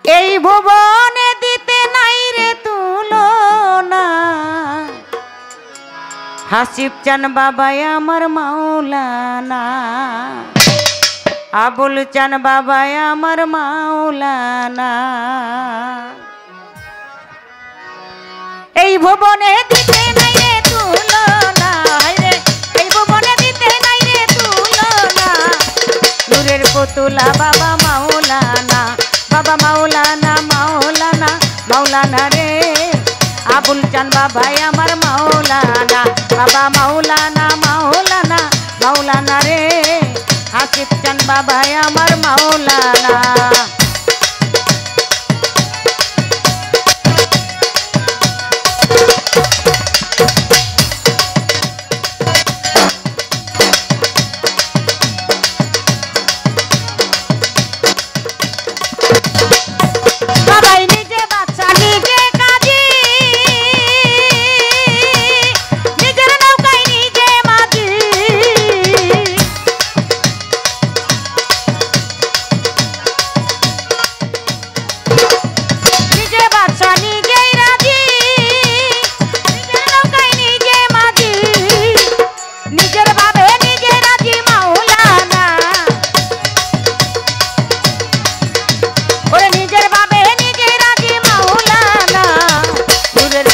এই ভুবনে দিতে নাই রে তুলনা হাসিব চান বাবাই আমার মাওলানা আবুল চান বাবাই আমার মাওলানা এই ভুবনে দিতে নাই রে তুলনা রে এই ভুবনে দিতে নাই রে তুলনা নূরের পুতুলা বাবা মাওলানা বাবা মাওলানা মাওলানা মাওলানা রে আবুল চান বাবাই আমার মাওলানা বাবা মাওলানা মাওলানা মাওলানা রে হাসিব চান বাবাই আমার মাওলানা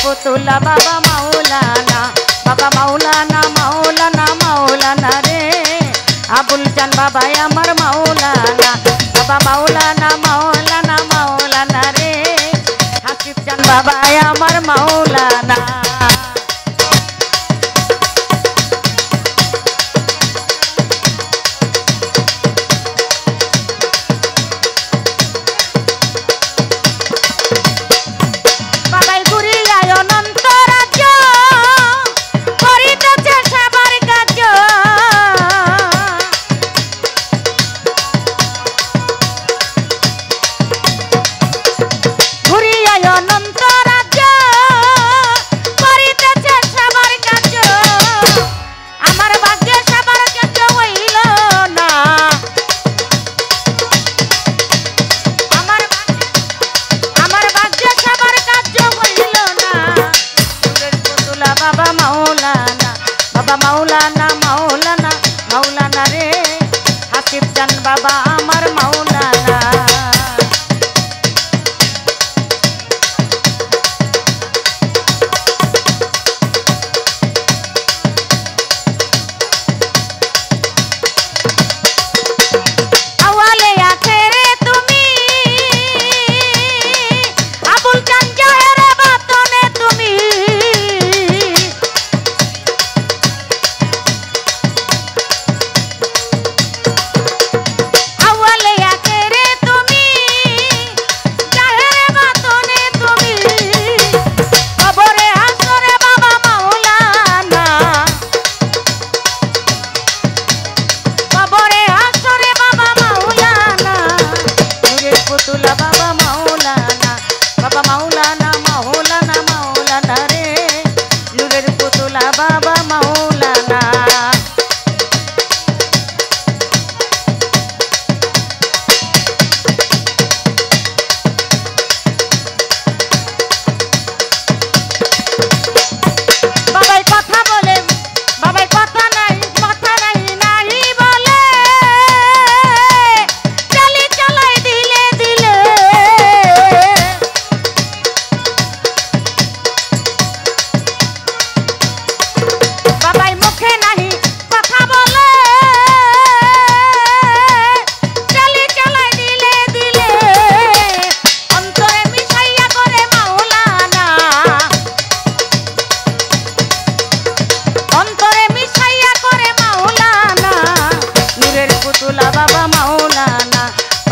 পুতুলা বাবা মাওলানা মাওলানা মাওলানা রে আবুল চান বাবাই আমার মাওলানা বাবা মাওলানা মাওলানা মাওলানা রে হাসিব চান বাবাই আমার মাওলানা মাওলানা মাওলানা মাওলানা রে হাসিব চান বাবা আমার মাওলানা আওয়ালে আখেরে তুমি আবুল চান জাহেরে বাতনে তুমি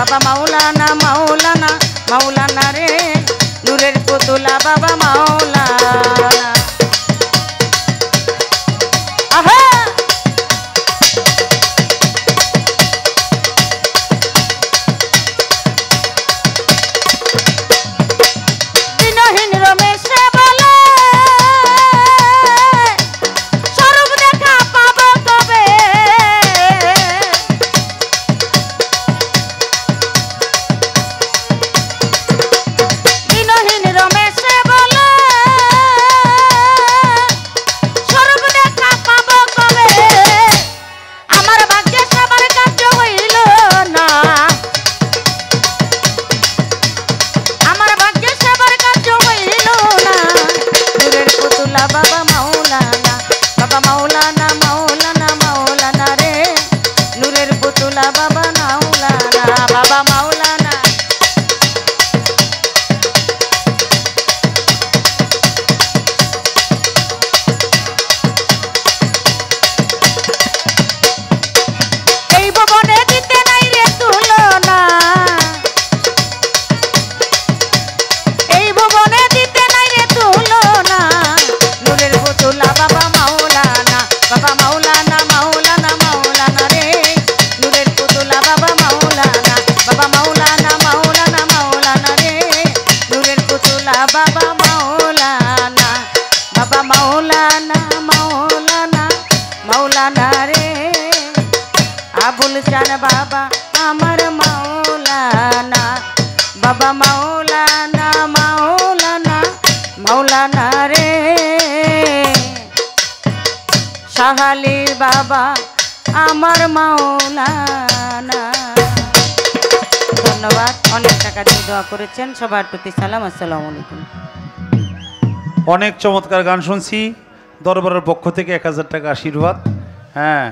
বাবা মাওলানা মাওলানা মাওলানা রে নূরের পুতুলা বাবা মাওলানা আহা দিনহীন রমেশে বলে স্বরূপ দেখা পাবো কবে মাওলানা রে আবুল চান বাবা আমার মাওলানা বাবা মাওলানা মাওলানা মাওলানা রে শাহালির বাবা আমার মাওলানা। ধন্যবাদ, অনেক টাকা দিয়ে দোয়া করেছেন, সবার প্রতি সালাম, আসসালামু আলাইকুম। অনেক চমৎকার গান শুনছি, দরবারের পক্ষ থেকে 1000 টাকা আশীর্বাদ। হ্যাঁ।